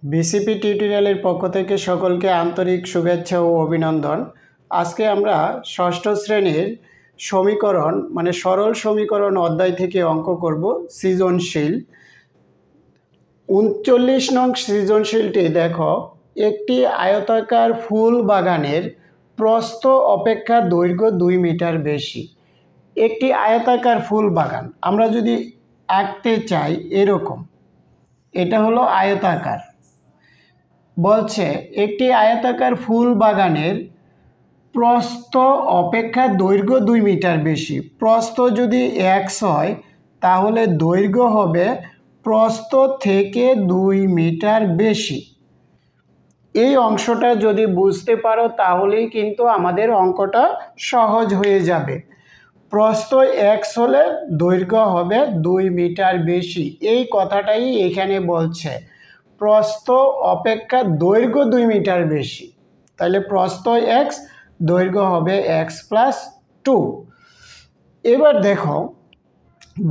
BCP টিউটোরিয়ালের পক্ষ থেকে সকলকে আন্তরিক শুভেচ্ছা ও অভিনন্দন। আজকে আমরা ষষ্ঠ শ্রেণীর সমীকরণ মানে সরল সমীকরণ অধ্যায় থেকে অঙ্ক করব সৃজনশীল। 39 নং সৃজনশীলটি দেখো, একটি আয়তাকার ফুল বাগানের প্রস্থ অপেক্ষা দৈর্ঘ্য 2 মিটার বেশি। একটি আয়তাকার ফুল বাগান আমরা যদি আঁকতে চাই এরকম, এটা হলো আয়তাকার। বলছে একটি আয়তাকার ফুল বাগানের প্রস্থ অপেক্ষা দৈর্ঘ্য 2 মিটার বেশি। প্রস্থ যদি x হয় তাহলে দৈর্ঘ্য হবে প্রস্থ থেকে 2 মিটার বেশি। এই অংশটা যদি বুঝতে পারো তাহলেই কিন্তু আমাদের অঙ্কটা সহজ হয়ে যাবে। প্রস্থ x হলে দৈর্ঘ্য হবে 2 মিটার বেশি, এই কথাটাই এখানে বলছে। প্রস্থ অপেক্ষা দৈর্ঘ্য 2 মিটার বেশি, তাহলে প্রস্থ x, দৈর্ঘ্য হবে x+2। এবার দেখো,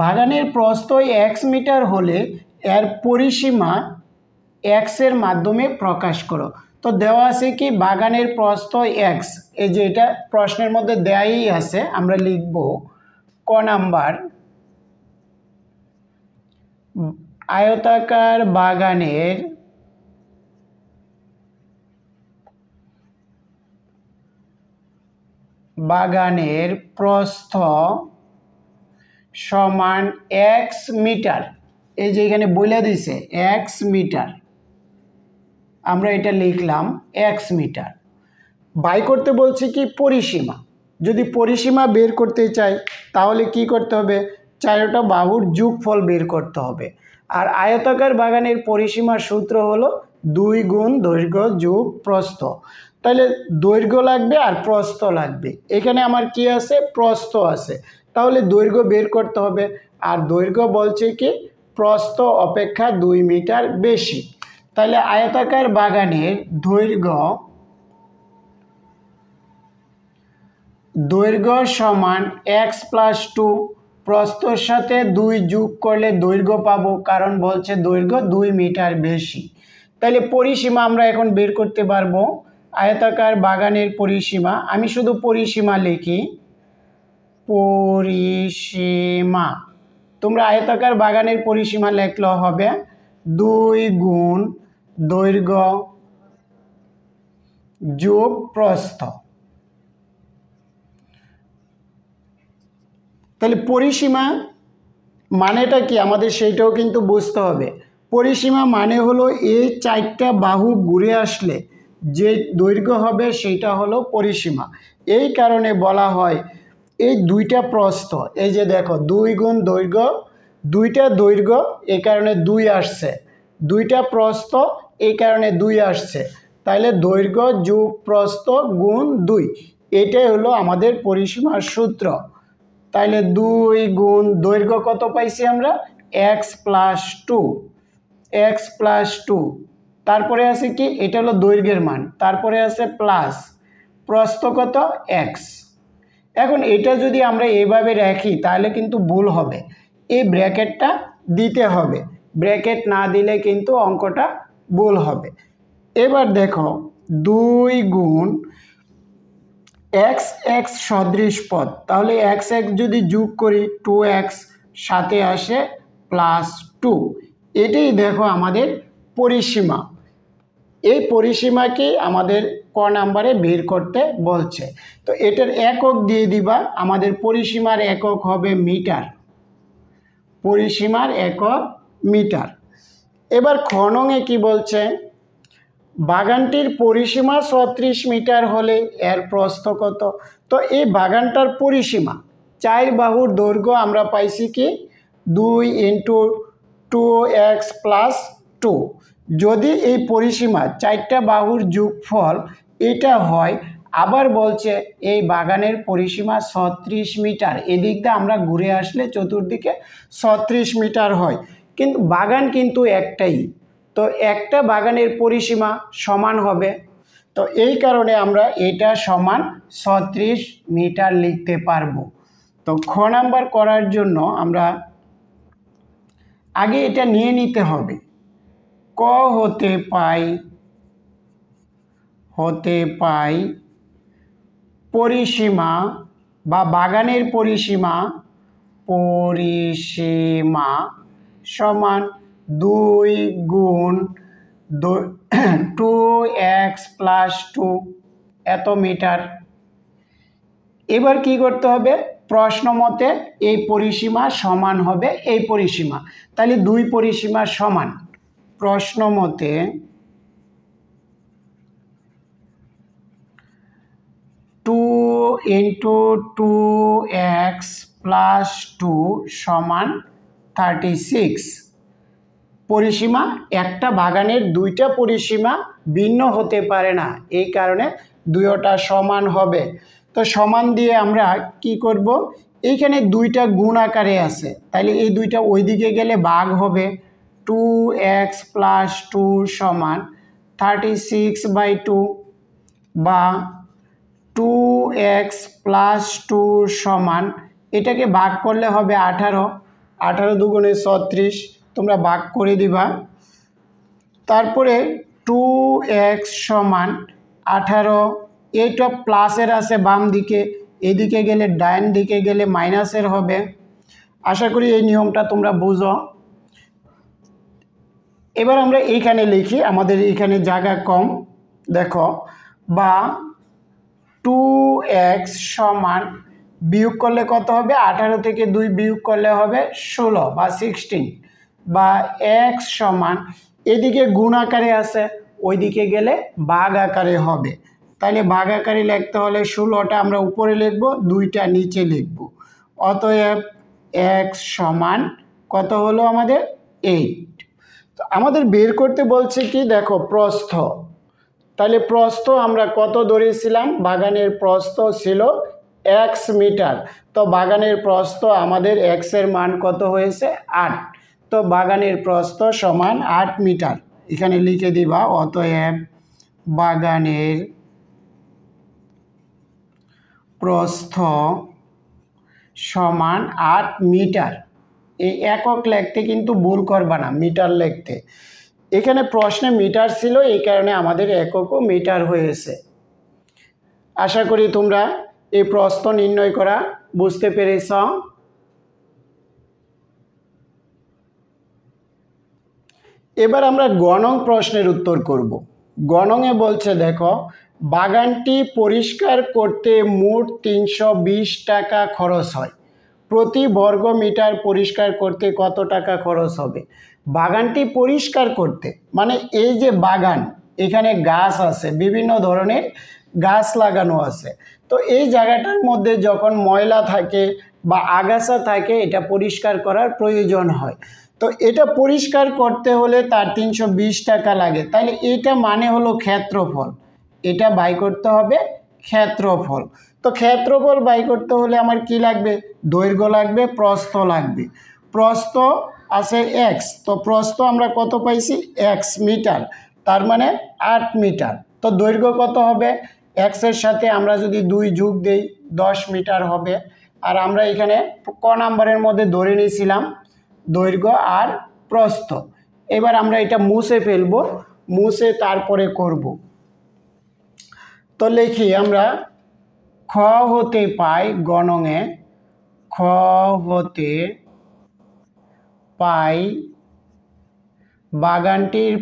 বাগানের প্রস্থ x মিটার হলে এর পরিসীমা x এর মাধ্যমে প্রকাশ করো। তো দেওয়া আছে কি বাগানের প্রস্থ x, এই যে এটা প্রশ্নের মধ্যে দেয়াই আছে, আমরা লিখব ক নাম্বার, আয়তাকার বাগানের প্রস্থ সমান x মিটার। এই যে এখানে বলে দিছে x মিটার, আমরা এটা লিখলাম x মিটার। বাই করতে বলছে কি পরিসীমা। যদি পরিসীমা বের করতে চাই তাহলে কি করতে হবে, চারটা বাহুর যোগফল বের করতে হবে। আর আয়তাকার বাগানের পরিসীমার সূত্র হলো 2 গুণ দৈর্ঘ্য যোগ প্রস্থ। তাহলে দৈর্ঘ্য লাগবে আর প্রস্থ লাগবে। এখানে আমার কি আছে, প্রস্থ আছে, তাহলে দৈর্ঘ্য বের করতে হবে। আর দৈর্ঘ্য বলছে কি প্রস্থ অপেক্ষা 2 মিটার বেশি। তাহলে আয়তাকার বাগানের দৈর্ঘ্য সমান x+2, প্রস্থর সাথে 2 যোগ করলে দৈর্ঘ্য পাবো, কারণ বলছে দৈর্ঘ্য 2 মিটার বেশি। তাহলে পরিসীমা আমরা এখন বের করতে পারবো। আয়তাকার বাগানের পরিসীমা, আমি শুধু পরিসীমা লিখি, পরিসীমা। তোমরা আয়তাকার বাগানের পরিসীমা লিখলে হবে 2 গুণ দৈর্ঘ্য যোগ প্রস্থ। তাহলে পরিসীমা মানেটা কি আমাদের সেইটাও কিন্তু বুঝতে হবে। পরিসীমা মানে হলো এই 4টা বাহু ঘুরে আসলে যে দৈর্ঘ্য হবে সেটা হলো পরিসীমা। এই কারণে বলা হয় এই 2টা প্রস্থ, এই যে দেখো 2 গুণ দৈর্ঘ্য, 2টা দৈর্ঘ্য এই কারণে 2 আসছে, 2টা প্রস্থ এই কারণে 2 আসছে। তাহলে দৈর্ঘ্য যোগ প্রস্থ গুণ 2, এটাই হলো আমাদের পরিসীমার সূত্র। তাহলে 2 গুণ দৈর্ঘ্য কত পাইছি আমরা, x+2, তারপরে আছে কি, এটা হলো দৈর্ঘ্যের মান, তারপরে আছে প্লাস প্রস্থ কত x। এখন এটা যদি আমরা এইভাবে রাখি তাহলে কিন্তু ভুল হবে, এই ব্র্যাকেটটা দিতে হবে, ব্র্যাকেট না দিলে কিন্তু অঙ্কটা ভুল হবে। এবার দেখো 2 গুণ x সদৃশ পদ, তাহলে x যদি যোগ করি 2x, সাথে আসে +2, এটাই দেখো আমাদের পরিসীমা। এই পরিসীমাকে আমাদের ক নাম্বারে বের করতে বলছে। তো এটার একক দিয়ে দিবা, আমাদের পরিসীমার একক হবে মিটার, পরিসীমার একক মিটার। এবার খ নংয়ে কি বলছে, বাগানটির পরিসীমা 36 মিটার হলে এর প্রস্থ কত। তো এই বাগানটার পরিসীমা 4 বাহুর দৈর্ঘ্য আমরা পাইছি কি 2 × 2x+2। যদি এই পরিসীমা 4টা বাহুর যোগফল এটা হয়, আবার বলছে এই বাগানের পরিসীমা 36 মিটার, এদিক দিয়ে আমরা ঘুরে আসলে চতুর্দিকে 36 মিটার হয়, কিন্তু বাগান কিন্তু একটাই, তো একটা বাগানের পরিসীমা সমান হবে। তো এই কারণে আমরা এটা সমান 36 মিটার লিখতে পারবো। তো খ নাম্বার করার জন্য আমরা আগে এটা নিয়ে নিতে হবে, ক হতে পাই পরিসীমা বা বাগানের পরিসীমা সমান 2 গুণ 2x + 2 এত মিটার। এবার কি করতে হবে, প্রশ্ন মতে এই পরিসীমা সমান হবে এই পরিসীমা, তাহলে দুই পরিসীমা সমান। প্রশ্ন মতে 2 × 2x + 2 = 36। পরিসীমা একটা বাগানের দুইটা পরিসীমা ভিন্ন হতে পারে না, এই কারণে দুইটা সমান হবে। তো সমান দিয়ে আমরা কি করব, এইখানে দুইটা গুণ আকারে আছে, তাহলে এই দুইটা ওইদিকে গেলে ভাগ হবে। 2x + 2 = 36/2 বা 2x + 2 এটাকে ভাগ করলে হবে 18, 18 দুগুণে 36, তোমরা ভাগ করে দিবা। তারপরে 2x = 18, এইটা প্লাসের আছে বাম দিকে, এদিকে গেলে ডান দিকে গেলে মাইনাসের হবে। আশা করি এই নিয়মটা তোমরা বুঝো। এবার আমরা এইখানে লিখি, আমাদের এইখানে জায়গা কম, দেখো, বা 2x বিয়োগ করলে কত হবে, 18 থেকে 2 বিয়োগ করলে হবে 16 বা 16, বা x এদিকে গুণ আকারে আছে, ওইদিকে গেলে ভাগ আকারে হবে। তাহলে ভাগ আকারে লিখতে হলে 16টা আমরা উপরে লিখব, 2টা নিচে লিখব। অতএব x কত হলো আমাদের 8। তো আমাদের বের করতে বলছে কি, দেখো প্রস্থ, তাহলে প্রস্থ আমরা কত ধরেছিলাম, বাগানের প্রস্থ ছিল x মিটার। তো বাগানের প্রস্থ আমাদের x এর মান কত হয়েছে 8, তো বাগানের প্রস্থ সমান 8 মিটার, এখানে লিখে দিবা। অতএব বাগানের প্রস্থ সমান 8 মিটার। এই একক লিখতে কিন্তু ভুল করবা না, মিটার লিখতে। এখানে প্রশ্নে মিটার ছিল, এই কারণে আমাদের এককও মিটার হয়েছে। আশা করি তোমরা এই প্রস্থ নির্ণয় করা বুঝতে পেরেছ। এবার আমরা গণং প্রশ্নের উত্তর করব। গণঙে বলছে, দেখো, বাগানটি পরিষ্কার করতে মোট 320 টাকা খরচ হয়, প্রতি বর্গ মিটার পরিষ্কার করতে কত টাকা খরচ হবে? বাগানটি পরিষ্কার করতে মানে এই যে বাগান, এখানে গাছ আছে, বিভিন্ন ধরনের গাছ লাগানো আছে, তো এই জায়গাটার মধ্যে যখন ময়লা থাকে বা আগাছা থাকে, এটা পরিষ্কার করার প্রয়োজন হয়। তো এটা পরিষ্কার করতে হলে তার 320 টাকা লাগে, তাহলে এটা মানে হলো ক্ষেত্রফল, এটা বাই করতে হবে ক্ষেত্রফল। তো ক্ষেত্রফল বাই করতে হলে আমার কি লাগবে, দৈর্ঘ্য লাগবে, প্রস্থ লাগবে। প্রস্থ আছে x, তো প্রস্থ আমরা কত পাইছি, x মিটার, তার মানে 8 মিটার। তো দৈর্ঘ্য কত হবে, x এর সাথে আমরা যদি 2 যোগ দেই 10 মিটার হবে। আর আমরা এখানে ক নাম্বারের মধ্যে ধরে নিয়েছিলাম দৈর্ঘ্য আর প্রস্থ। এবার আমরা এটা মুছে ফেলবো, মুছে তারপরে করব। তো লিখি আমরা, খ হতে পাই, গণঙে খ হতে পাই বাগানটির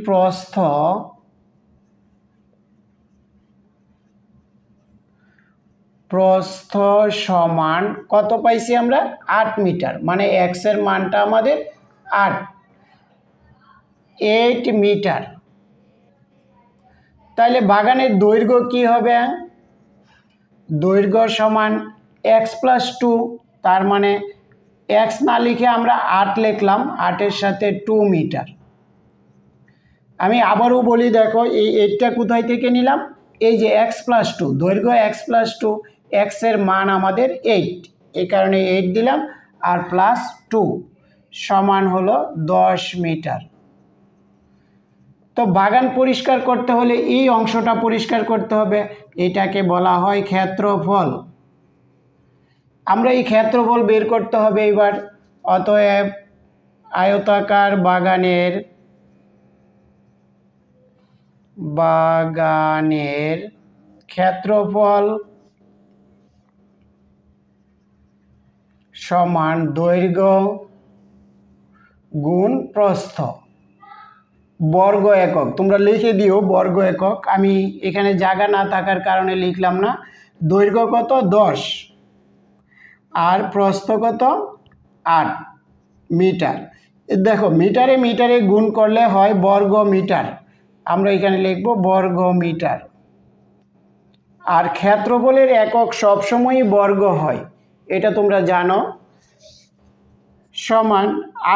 প্রস্থ সমান কত পাইছি আমরা, 8 মিটার, মানে x এর মানটা আমাদের 8 মিটার। তাহলে বাগানের দৈর্ঘ্য কি হবে, দৈর্ঘ্য সমান x + 2, তার মানে x না লিখে আমরা 8 লিখলাম, 8-এর সাথে 2 মিটার। আমি আবারও বলি, দেখো এই 8টা কোথায় থেকে নিলাম, এই যে x + 2, দৈর্ঘ্য x + 2, x এর মান আমাদের 8, এই কারণে 8 দিলাম, আর +2 সমান হলো 10 মিটার। তো বাগান পরিষ্কার করতে হলে এই অংশটা পরিষ্কার করতে হবে, এটাকে বলা হয় ক্ষেত্রফল। আমরা এই ক্ষেত্রফল বের করতে হবে এবার। অতএব আয়তাকার বাগানের বাগানের ক্ষেত্রফল সমান দৈর্ঘ্য গুণ প্রস্থ বর্গ একক। তোমরা লিখে দিও বর্গ একক, আমি এখানে জায়গা না থাকার কারণে লিখলাম না। দৈর্ঘ্য কত 10 আর প্রস্থ কত 8 মিটার। দেখো মিটারে মিটারে গুণ করলে হয় বর্গ মিটার, আমরা এখানে লিখব বর্গ মিটার। আর ক্ষেত্রফলের একক সবসময়ই বর্গ হয়, এটা তোমরা জানো। সমান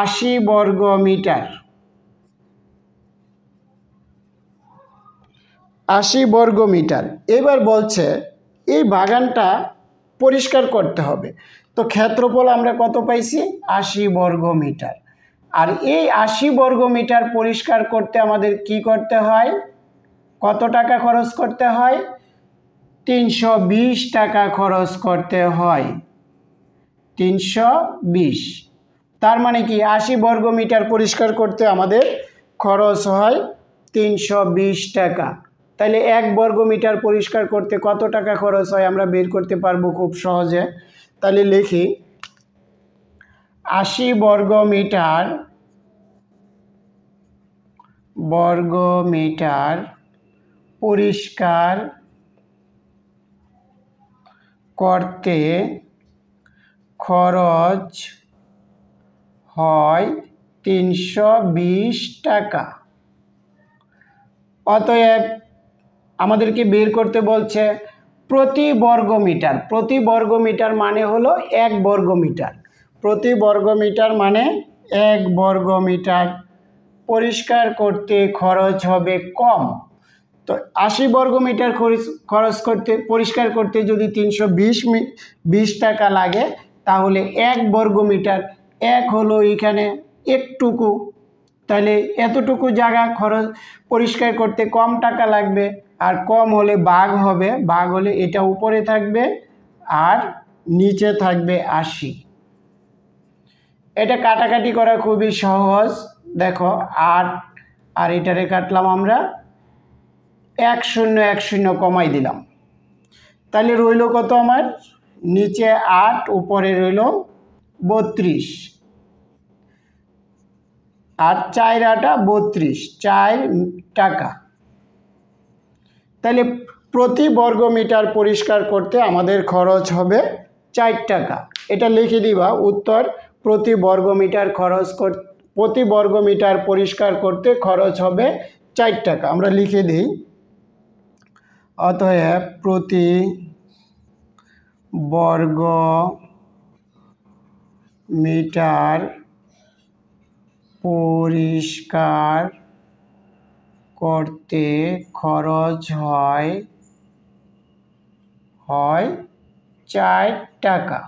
80 বর্গ মিটার। 80 বর্গ মিটার। এবার বলছে এই বাগানটা পরিষ্কার করতে হবে, তো ক্ষেত্রফল আমরা কত পাইছি 80 বর্গ মিটার। আর এই 80 বর্গ মিটার পরিষ্কার করতে আমাদের কি করতে হয়, কত টাকা খরচ করতে হয়, 320 টাকা খরচ করতে হয়। 320, তার মানে কি 80 বর্গ মিটার পরিষ্কার করতে আমাদের খরচ হয় 320 টাকা। তাহলে 1 বর্গ মিটার পরিষ্কার করতে কত টাকা খরচ হয় আমরা বের করতে পারবো খুব সহজে। তাহলে লিখি 80 বর্গ মিটার পরিষ্কার করতে খরচ হয় 320 টাকা। অতএব আমাদেরকে বের করতে বলছে প্রতি বর্গ মিটার। প্রতি বর্গ মিটার মানে হলো 1 বর্গ মিটার। প্রতি বর্গ মিটার মানে 1 বর্গ মিটার পরিষ্কার করতে খরচ হবে কম। তো 80 বর্গ মিটার খরচ করতে পরিষ্কার করতে যদি 320 টাকা লাগে, তাহলে 1 বর্গ মিটার, 1 হলো এখানে একটুকু, তাহলে এতটুকু জায়গা খরচ পরিষ্কার করতে কম টাকা লাগবে। আর কম হলে ভাগ হবে, ভাগ হলে এটা উপরে থাকবে আর নিচে থাকবে 80। এটা কাটাকাটি করা খুবই সহজ। দেখো 8 আর এটারে কাটলাম আমরা, 1 0 1 0 কমাই দিলাম, তাহলে রইল কত আমার, নিচে 8 উপরে রইল 32 আর 4 8 32, 4 টাকা। তাহলে প্রতি বর্গ মিটার পরিষ্কার করতে আমাদের খরচ হবে 4 টাকা। এটা লিখে দিবা উত্তর, প্রতি বর্গ মিটার পরিষ্কার করতে খরচ হবে 4 টাকা। আমরা লিখে দিই, অতএব প্রতি বর্গ মিটার পরিষ্কার করতে খরচ হয় 4 টাকা।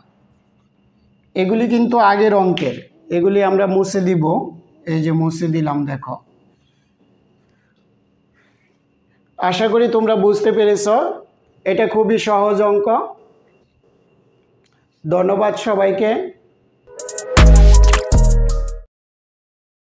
এগুলি কিন্তু আগের অঙ্কের, এগুলি আমরা মুছে দিব, এই যে মুছে দিলাম। দেখো, আশা করি তোমরা বুঝতে পেরেছ, এটা খুবই সহজ অঙ্ক। ধন্যবাদ সবাইকে।